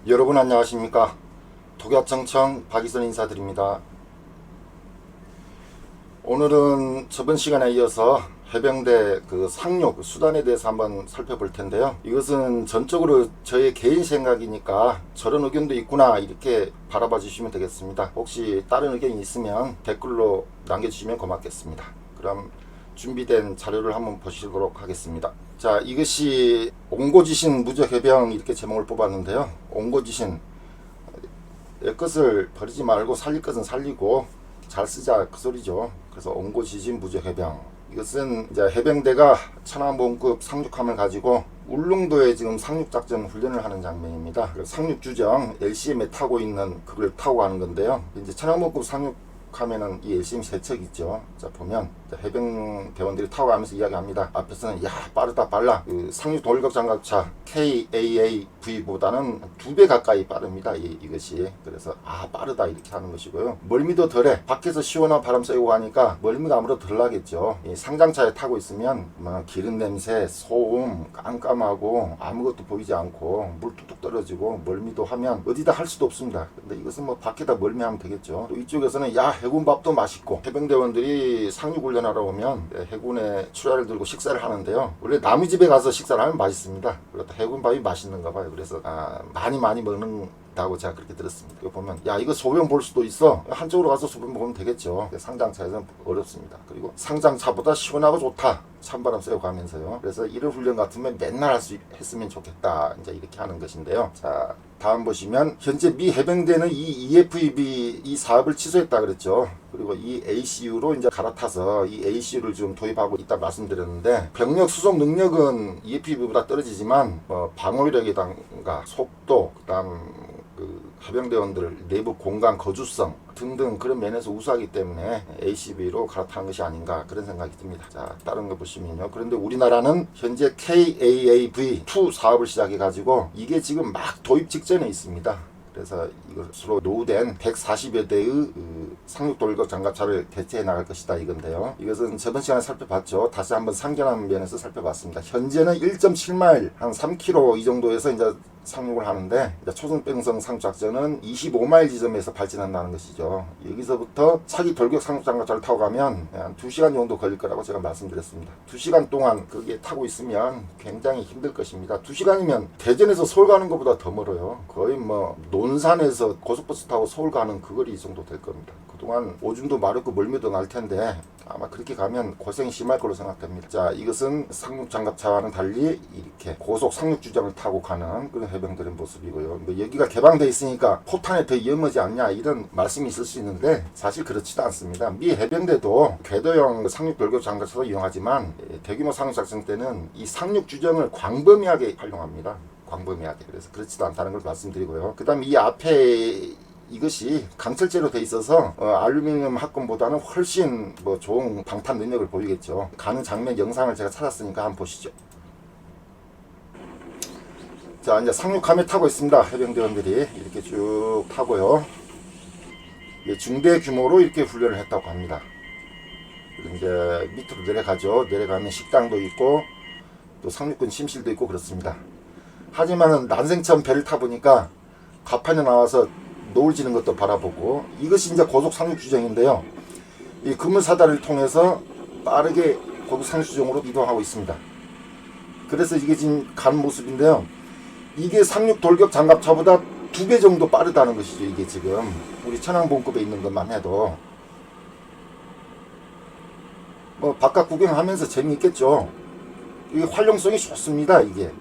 여러분 안녕하십니까. 독야청청 박이선 인사드립니다. 오늘은 저번 시간에 이어서 해병대 상륙 수단에 대해서 한번 살펴볼 텐데요. 이것은 전적으로 저의 개인 생각이니까 저런 의견도 있구나 이렇게 바라봐 주시면 되겠습니다. 혹시 다른 의견이 있으면 댓글로 남겨주시면 고맙겠습니다. 그럼 준비된 자료를 한번 보시도록 하겠습니다. 자, 이것이 옹고지신 무적해병 이렇게 제목을 뽑았는데요. 옹고지신, 것을 버리지 말고 살릴 것은 살리고 잘 쓰자 그 소리죠. 그래서 옹고지신 무적해병, 이것은 이제 해병대가 천안본급 상륙함을 가지고 울릉도에 지금 상륙작전 훈련을 하는 장면입니다. 상륙주정 LCM에 타고 있는 그걸 타고 가는 건데요. 이제 천안본급 상륙하면은 이 LCM 세척 있죠. 자, 보면 해병대원들이 타고 가면서 이야기합니다. 앞에서는 야 빠르다 빨라. 상륙 돌격 장갑차 KAAV보다는 2배 가까이 빠릅니다. 이것이. 그래서 빠르다 이렇게 하는 것이고요. 멀미도 덜해. 밖에서 시원한 바람 쐬고 가니까 멀미가 아무래도 덜 나겠죠. 이 상장차에 타고 있으면 기름 냄새, 소음, 깜깜하고 아무것도 보이지 않고 물 뚝뚝 떨어지고 멀미도 하면 어디다 할 수도 없습니다. 근데 이것은 밖에다 멀미하면 되겠죠. 또 이쪽에서는 야 해군 밥도 맛있고, 해병대원들이 상륙훈련 하러 오면 해군에 출하를 들고 식사를 하는데요. 원래 남의 집에 가서 식사를 하면 맛있습니다. 그렇다 해군밥이 맛있는가 봐요. 그래서 많이 먹는다고 제가 그렇게 들었습니다. 이거 보면 야 이거 소변 볼 수도 있어. 한쪽으로 가서 소변 보면 되겠죠. 상장차에서는 어렵습니다. 그리고 상장차보다 시원하고 좋다. 찬바람 쐬고 가면서요. 그래서 이런 훈련 같으면 맨날 할 수 했으면 좋겠다. 이제 이렇게 하는 것인데요. 자, 다음 보시면 현재 미 해병대는 이 EFEB 이 사업을 취소했다 그랬죠. 그리고 이 ACU로 이제 갈아타서 이 ACU를 좀 도입하고 있다 말씀드렸는데, 병력 수송 능력은 EFEB보다 떨어지지만 방어력이든가 속도, 그다음 해병대원들 내부 공간 거주성 등등 그런 면에서 우수하기 때문에 ACB로 갈아타는 것이 아닌가 그런 생각이 듭니다. 자, 다른 거 보시면요. 그런데 우리나라는 현재 KAAV2 사업을 시작해 가지고 이게 지금 막 도입 직전에 있습니다. 그래서 이것으로 노후된 140여 대의 상륙 돌격 장갑차를 대체해 나갈 것이다 이건데요. 이것은 저번 시간에 살펴봤죠. 다시 한번 상견한 면에서 살펴봤습니다. 현재는 1.7마일 한 3km 이 정도에서 이제 상륙을 하는데, 초승병성 상륙작전은 25마일 지점에서 발진한다는 것이죠. 여기서부터 차기 돌격 상륙장갑차를 타고 가면 한 2시간 정도 걸릴 거라고 제가 말씀드렸습니다. 2시간 동안 거기에 타고 있으면 굉장히 힘들 것입니다. 2시간이면 대전에서 서울 가는 것보다 더 멀어요. 거의 논산에서 고속버스 타고 서울 가는 그 거리 정도 될 겁니다. 그동안 오줌도 마렵고 멀미도 날 텐데 아마 그렇게 가면 고생이 심할 걸로 생각됩니다. 자, 이것은 상륙장갑차와는 달리 이렇게 고속 상륙주정을 타고 가는 그런 해병들의 모습이고요. 여기가 개방돼 있으니까 포탄에 더 위험하지 않냐 이런 말씀이 있을 수 있는데 사실 그렇지도 않습니다. 미 해병대도 궤도형 상륙 돌격 장갑차도 이용하지만 대규모 상륙작전 때는 이 상륙주정을 광범위하게 활용합니다. 광범위하게. 그래서 그렇지도 않다는 걸 말씀드리고요. 그 다음 이 앞에 이것이 강철제로 돼 있어서 알루미늄 합금보다는 훨씬 좋은 방탄 능력을 보이겠죠. 가는 장면 영상을 제가 찾았으니까 한번 보시죠. 자, 이제 상륙함에 타고 있습니다. 해병대원들이 이렇게 쭉 타고요. 중대 규모로 이렇게 훈련을 했다고 합니다. 그리고 이제 밑으로 내려가죠. 내려가면 식당도 있고 또 상륙군 침실도 있고 그렇습니다. 하지만은 난생처럼 배를 타보니까 갑판에 나와서 노을 지는 것도 바라보고, 이것이 이제 고속 상륙주정인데요. 이 그물사다리를 통해서 빠르게 고속 상륙주정으로 이동하고 있습니다. 그래서 이게 지금 가는 모습인데요. 이게 상륙 돌격 장갑차보다 2배 정도 빠르다는 것이죠. 이게 지금 우리 천왕본급에 있는 것만 해도 바깥 구경하면서 재미있겠죠. 이게 활용성이 좋습니다. 이게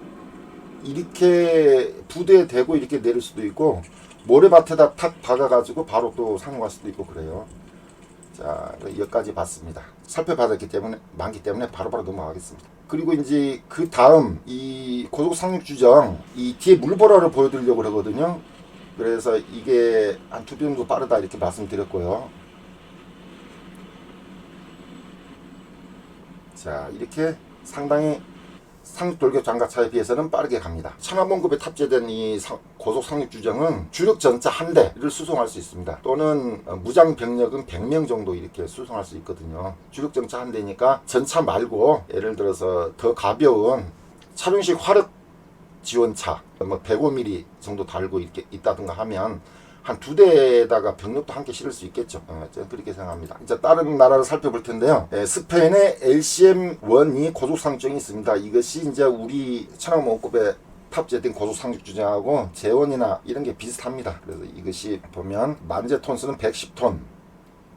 이렇게 부대에 대고 이렇게 내릴 수도 있고 모래밭에다 탁 박아가지고 바로 또 상륙할 수도 있고 그래요. 자, 여기까지 봤습니다. 살펴봤기 때문에 많기 때문에 바로바로 넘어가겠습니다. 그리고 이제 그 다음 이 고속 상륙주정 이 뒤에 물보라를 보여드리려고 하거든요. 그래서 이게 한 2배 정도 빠르다 이렇게 말씀드렸고요. 자, 이렇게 상당히 상륙돌격 장갑차에 비해서는 빠르게 갑니다. 천안본급에 탑재된 이 고속 상륙주정은 주력 전차 한 대를 수송할 수 있습니다. 또는 무장 병력은 100명 정도 이렇게 수송할 수 있거든요. 주력 전차 한 대니까 전차 말고 예를 들어서 더 가벼운 차륜식 화력 지원차 뭐 105mm 정도 달고 이렇게 있다든가 하면 한 2대에다가 병력도 함께 실을 수 있겠죠. 저는 그렇게 생각합니다. 이제 다른 나라를 살펴볼 텐데요. 스페인의 LCM1이 고속 상륙정이 있습니다. 이것이 이제 우리 천왕원급에 탑재된 고속 상륙주정하고 제원이나 이런 게 비슷합니다. 그래서 이것이 보면 만재 톤수는 110톤.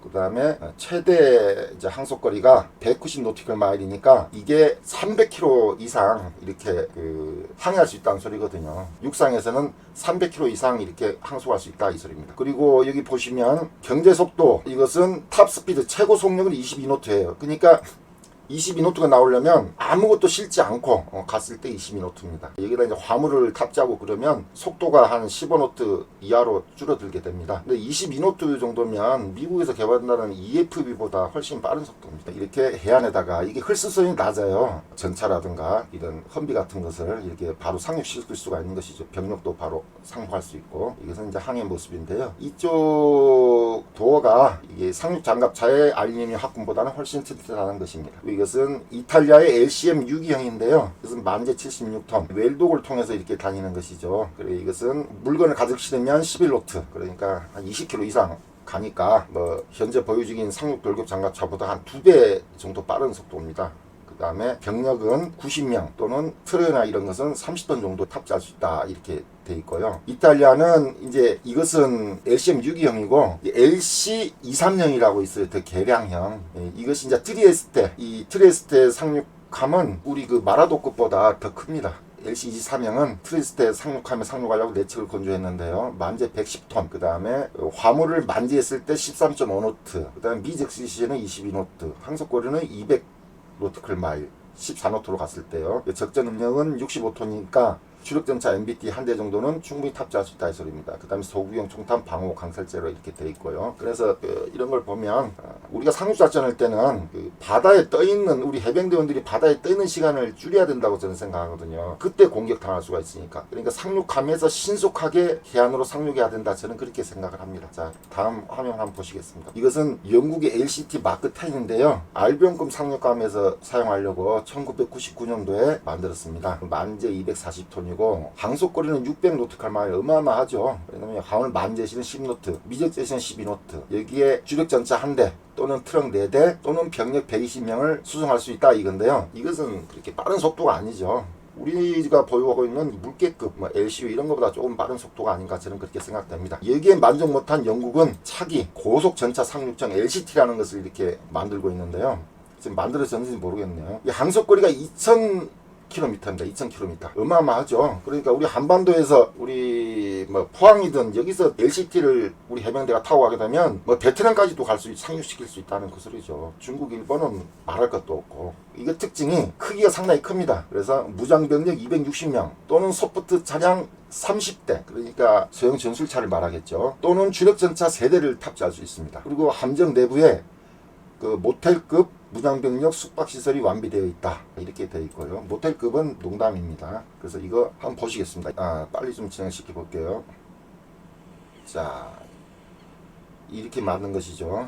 그 다음에 최대 이제 항속거리가 190 노티컬 마일이니까 이게 300km 이상 이렇게 항해할 수 있다는 소리거든요. 육상에서는 300km 이상 이렇게 항속할 수 있다 이 소리입니다. 그리고 여기 보시면 경제 속도, 이것은 탑 스피드 최고 속력은 22노트예요. 그러니까 22노트가 나오려면 아무것도 실지 않고 갔을 때 22노트입니다. 여기다 이제 화물을 탑재하고 그러면 속도가 한 15노트 이하로 줄어들게 됩니다. 근데 22노트 정도면 미국에서 개발한다는 EFB보다 훨씬 빠른 속도입니다. 이렇게 해안에다가 이게 흘수성이 낮아요. 전차라든가 이런 험비 같은 것을 이렇게 바로 상륙시킬 수가 있는 것이죠. 병력도 바로 상륙할 수 있고. 이것은 이제 항해 모습인데요. 이쪽 도어가 이게 상륙 장갑차의 알루미늄 합금보다는 훨씬 튼튼하다는 것입니다. 이것은 이탈리아의 LCM 6기형인데요. 이것은 만재 76톤 웰독을 통해서 이렇게 다니는 것이죠. 그리고 이것은 물건을 가득 실으면 11노트, 그러니까 한 20km 이상 가니까 뭐 현재 보유 중인 상륙 돌격 장갑차보다 한 2배 정도 빠른 속도입니다. 그 다음에 병력은 90명 또는 트레이나 이런 것은 30톤 정도 탑재할 수 있다 이렇게 돼 있고요. 이탈리아는 이제 이것은 LCM 6기형이고 LC 23형이라고 있어요. 더 개량형. 이것이 이제 트리에스테, 이 트리에스테 상륙함은 우리 그 마라도급보다 더 큽니다. LC23형은 트리에스테 상륙하면 상륙하려고 내측을 건조했는데요. 만재 110톤, 그 다음에 화물을 만재했을 때 13.5노트, 그 다음에 미적시시는 22노트, 항속거리는 200 노티컬 마일 14노트로 갔을 때요. 적전 음력은 65톤이니까 주력전차 MBT 한 대 정도는 충분히 탑재할 수 있다 이 소리입니다. 그 다음에 소구형 총탄 방호 강살제로 이렇게 돼 있고요. 그래서 이런 걸 보면 우리가 상륙작전할 때는 바다에 떠있는 우리 해병대원들이 바다에 떠있는 시간을 줄여야 된다고 저는 생각하거든요. 그때 공격당할 수가 있으니까. 그러니까 상륙함에서 신속하게 해안으로 상륙해야 된다, 저는 그렇게 생각을 합니다. 자, 다음 화면 한번 보시겠습니다. 이것은 영국의 LCT 마크 10인데요. 알비온급 상륙함에서 사용하려고 1999년도에 만들었습니다. 만재 240톤이고 항속거리는 600 노티컬 마일, 어마어마하죠. 왜냐면 화물 만재시는 10노트, 미적재시는 12노트, 여기에 주력전차 한 대 또는 트럭 4대 또는 병력 120명을 수송할 수 있다 이건데요. 이것은 그렇게 빠른 속도가 아니죠. 우리가 보유하고 있는 물개급 LCU 이런 것보다 조금 빠른 속도가 아닌가, 저는 그렇게 생각됩니다. 여기에 만족 못한 영국은 차기 고속전차 상륙정 LCT라는 것을 이렇게 만들고 있는데요. 지금 만들어졌는지 모르겠네요. 이 항속거리가 2000km입니다. 2000km. 어마어마하죠. 그러니까 우리 한반도에서 우리 뭐 포항이든 여기서 LCT를 우리 해병대가 타고 가게 되면 뭐 베트남까지도 상륙시킬 수 있다는 그 소리죠. 중국, 일본은 말할 것도 없고. 이거 특징이 크기가 상당히 큽니다. 그래서 무장병력 260명 또는 소프트 차량 30대, 그러니까 소형 전술차를 말하겠죠. 또는 주력전차 3대를 탑재할 수 있습니다. 그리고 함정 내부에 그 모텔급 무장병력 숙박시설이 완비되어 있다 이렇게 되어 있고요. 모텔급은 농담입니다. 그래서 이거 한번 보시겠습니다. 빨리 좀 진행시켜 볼게요. 자, 이렇게 만든 것이죠.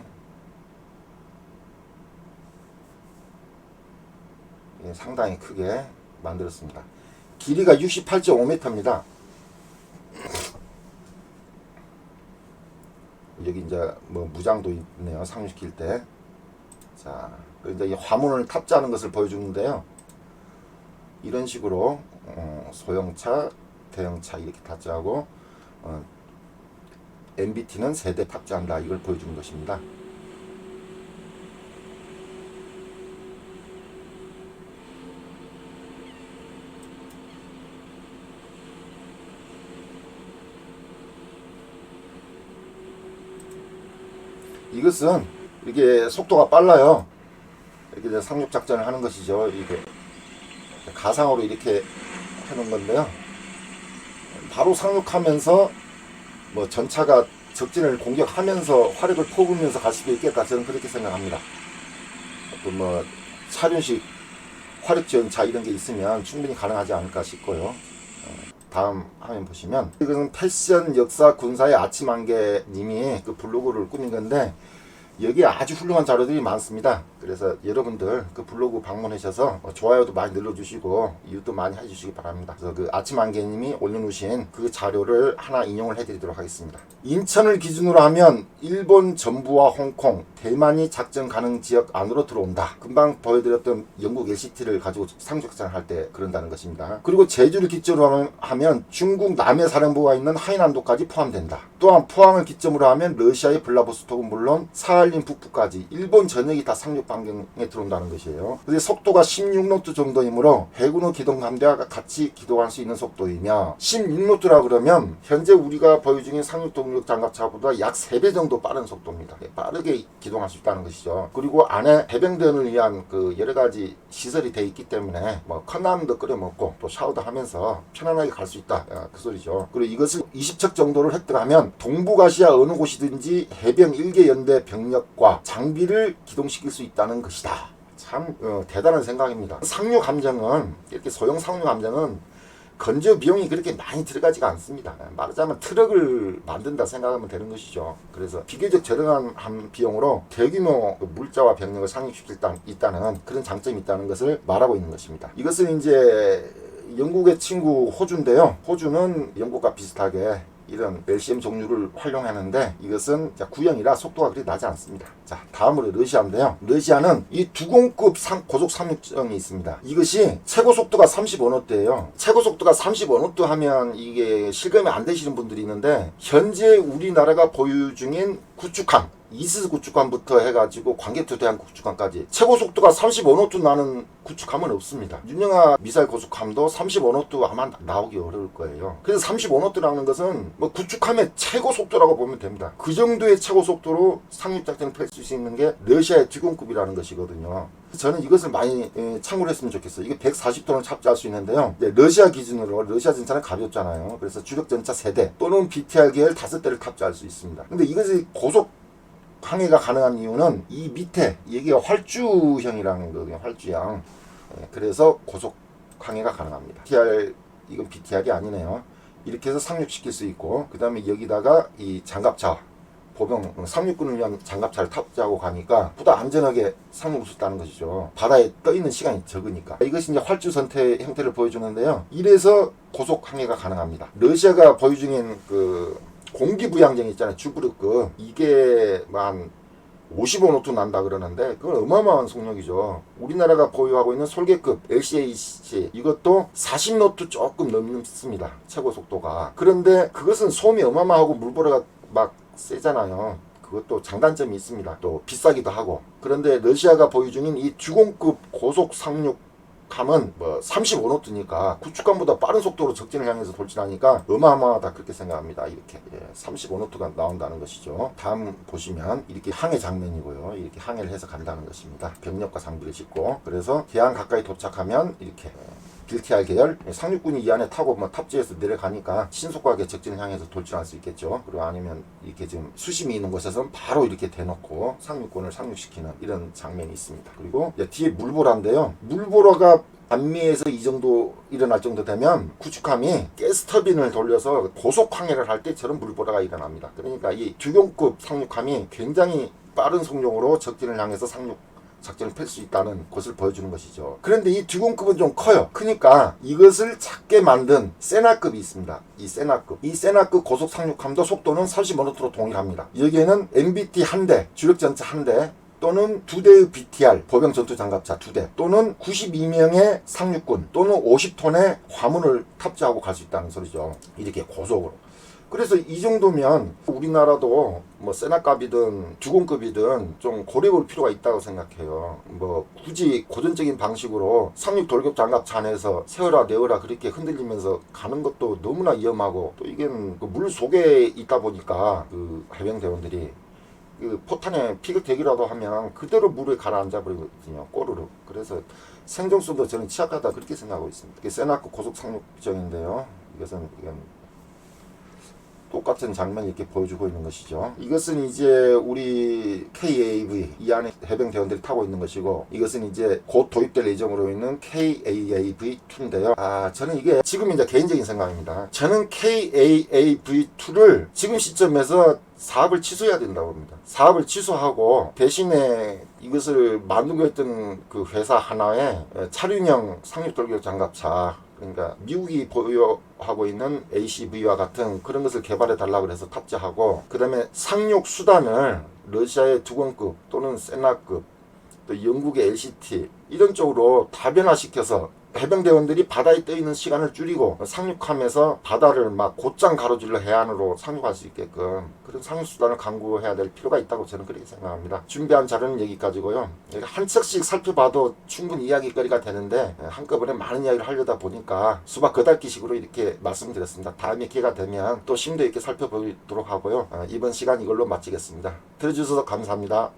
예, 상당히 크게 만들었습니다. 길이가 68.5m입니다. 여기 이제 뭐 무장도 있네요. 상륙시킬 때. 자, 이제 이 화물을 탑재하는 것을 보여주는데요. 이런 식으로 소형차, 대형차 이렇게 탑재하고 MBT는 3대 탑재한다, 이걸 보여주는 것입니다. 이것은 이게 속도가 빨라요. 이렇게 이제 상륙 작전을 하는 것이죠. 이게 가상으로 이렇게 해놓은 건데요. 바로 상륙하면서 뭐 전차가 적진을 공격하면서 화력을 퍼부으면서 갈 수도 있겠다, 저는 그렇게 생각합니다. 어떤 뭐 차륜식 화력 지원차 이런 게 있으면 충분히 가능하지 않을까 싶고요. 다음 화면 보시면 이것은 패션 역사 군사의 아침 안개 님이 그 블로그를 꾸민 건데, 여기에 아주 훌륭한 자료들이 많습니다. 그래서 여러분들 그 블로그 방문하셔서 좋아요도 많이 눌러주시고 이웃도 많이 해주시기 바랍니다. 그래서 그 아침안개님이 올려놓으신 그 자료를 하나 인용을 해드리도록 하겠습니다. 인천을 기준으로 하면 일본 전부와 홍콩, 대만이 작전 가능 지역 안으로 들어온다. 금방 보여드렸던 영국 LCT를 가지고 상륙작전을 할 때 그런다는 것입니다. 그리고 제주를 기점으로 하면 중국 남해 사령부가 있는 하이난도까지 포함된다. 또한 포항을 기점으로 하면 러시아의 블라보스톡은 물론 사할린 북부까지 일본 전역이 다 상륙 반경에 들어온다는 것이에요. 근데 속도가 16노트 정도이므로 해군의 기동함대와 같이 기동할 수 있는 속도이며 16노트라 그러면 현재 우리가 보유 중인 상륙 동력 장갑차보다 약 3배 정도 빠른 속도입니다. 빠르게 기동할 수 있다는 것이죠. 그리고 안에 해병대원을 위한 그 여러 가지 시설이 돼 있기 때문에 뭐 컵라면도 끓여 먹고 또 샤워도 하면서 편안하게 갈 수 있다. 그 소리죠. 그리고 이것을 20척 정도를 획득하면 동북아시아 어느 곳이든지 해병 1개 연대 병력과 장비를 기동시킬 수 있다는 것이다. 참 대단한 생각입니다. 상륙 함정은 이렇게 소형 상륙 함정은 건조 비용이 그렇게 많이 들어가지가 않습니다. 말하자면 트럭을 만든다 생각하면 되는 것이죠. 그래서 비교적 저렴한 비용으로 대규모 물자와 병력을 상륙시킬 수 있다는 그런 장점이 있다는 것을 말하고 있는 것입니다. 이것은 이제 영국의 친구 호주인데요. 호주는 영국과 비슷하게 이런 LCM 종류를 활용하는데 이것은 구형이라 속도가 그리 나지 않습니다. 자, 다음으로 러시아인데요. 러시아는 이 두공급 고속 상륙정이 있습니다. 이것이 최고 속도가 35노트예요. 최고 속도가 35노트 하면 이게 실감이 안 되시는 분들이 있는데 현재 우리나라가 보유 중인 구축함 이스 구축함부터 해가지고 광개토 대한 구축함까지 최고 속도가 35노트 나는 구축함은 없습니다. 윤영아 미사일 고속함도 35노트 아마 나오기 어려울 거예요. 그래서 35노트라는 것은 뭐 구축함의 최고 속도라고 보면 됩니다. 그 정도의 최고 속도로 상륙작전을 펼 수 있는 게 러시아의 듀공급이라는 것이거든요. 저는 이것을 많이 참고를 했으면 좋겠어요. 이게 140톤을 탑재할 수 있는데요. 러시아 기준으로 러시아 전차는 가볍잖아요. 그래서 주력 전차 3대 또는 BTR 계열 5대를 탑재할 수 있습니다. 근데 이것이 고속 항해가 가능한 이유는 이 밑에 이게 활주형이라는 거거든요. 활주형. 그래서 고속 항해가 가능합니다. 이건 BTR이 아니네요. 이렇게 해서 상륙시킬 수 있고 그 다음에 여기다가 이 장갑차 보병 상륙군을 위한 장갑차를 탑재하고 가니까 보다 안전하게 상륙할 수 있다는 것이죠. 바다에 떠 있는 시간이 적으니까. 이것이 이제 활주 선태 형태를 보여주는데요. 이래서 고속 항해가 가능합니다. 러시아가 보유 중인 그 공기부양정 있잖아요. 주브르크 이게 만 55노트 난다 그러는데 그건 어마어마한 속력이죠. 우리나라가 보유하고 있는 솔개급 LCAC 이것도 40노트 조금 넘습니다. 최고 속도가. 그런데 그것은 소음이 어마어마하고 물보라가 막 세잖아요. 그것도 장단점이 있습니다. 또 비싸기도 하고. 그런데 러시아가 보유 중인 이 주공급 고속 상륙함은 뭐 35노트니까 구축함보다 빠른 속도로 적진을 향해서 돌진하니까 어마어마하다 그렇게 생각합니다. 이렇게 35노트가 나온다는 것이죠. 다음 보시면 이렇게 항해 장면이고요. 이렇게 항해를 해서 간다는 것입니다. 병력과 장비를 싣고. 그래서 해안 가까이 도착하면 이렇게 BTR 계열 상륙군이 이 안에 타고 뭐 탑재해서 내려가니까 신속하게 적진을 향해서 돌진할 수 있겠죠. 그리고 아니면 이렇게 지금 수심이 있는 곳에서는 바로 이렇게 대놓고 상륙군을 상륙시키는 이런 장면이 있습니다. 그리고 뒤에 물보라인데요. 물보라가 안미에서 이 정도 일어날 정도 되면 구축함이 가스터빈을 돌려서 고속 항해를 할 때 저런 물보라가 일어납니다. 그러니까 이 듀공급 상륙함이 굉장히 빠른 속력으로 적진을 향해서 작전을 펼 수 있다는 것을 보여주는 것이죠. 그런데 이 듀공급은 좀 커요. 크니까 이것을 작게 만든 세나급이 있습니다. 이 세나급 고속 상륙함도 속도는 35노트로 동일합니다. 여기에는 MBT 한 대, 주력 전차 한 대, 또는 2대의 BTR, 보병 전투 장갑차 2대, 또는 92명의 상륙군, 또는 50톤의 화물을 탑재하고 갈 수 있다는 소리죠. 이렇게 고속으로. 그래서 이 정도면 우리나라도 뭐 세나급이든 주공급이든 좀 고려볼 필요가 있다고 생각해요. 뭐 굳이 고전적인 방식으로 상륙 돌격 장갑차 안에서 세워라 내어라 그렇게 흔들리면서 가는 것도 너무나 위험하고 또 이게 그 물 속에 있다 보니까 그 해병대원들이 그 포탄에 피격되기라도 하면 그대로 물에 가라앉아 버리거든요. 꼬르륵. 그래서 생존성도 저는 취약하다 그렇게 생각하고 있습니다. 이게 세나급 고속 상륙정인데요. 이건 똑같은 장면을 이렇게 보여주고 있는 것이죠. 이것은 이제 우리 KAV 이 안에 해병대원들이 타고 있는 것이고 이것은 이제 곧 도입될 예정으로 있는 KAAV2인데요. 저는 이게 지금 이제 개인적인 생각입니다. 저는 KAAV2를 지금 시점에서 사업을 취소해야 된다고 합니다. 사업을 취소하고 대신에 이것을 만들고 있던 그 회사 하나에 차륜형 상륙돌격 장갑차, 그러니까 미국이 보유하고 있는 ACV와 같은 그런 것을 개발해 달라고 해서 탑재하고, 그 다음에 상륙 수단을 러시아의 두건급 또는 세나급, 또 영국의 LCT 이런 쪽으로 다변화시켜서 해병대원들이 바다에 떠 있는 시간을 줄이고 상륙하면서 바다를 막 곧장 가로질러 해안으로 상륙할 수 있게끔 그런 상륙 수단을 강구해야 될 필요가 있다고 저는 그렇게 생각합니다. 준비한 자료는 여기까지고요. 한 척씩 살펴봐도 충분히 이야기거리가 되는데 한꺼번에 많은 이야기를 하려다 보니까 수박 거달기식으로 이렇게 말씀드렸습니다. 다음에 기회가 되면 또 심도 있게 살펴보도록 하고요. 이번 시간 이걸로 마치겠습니다. 들어주셔서 감사합니다.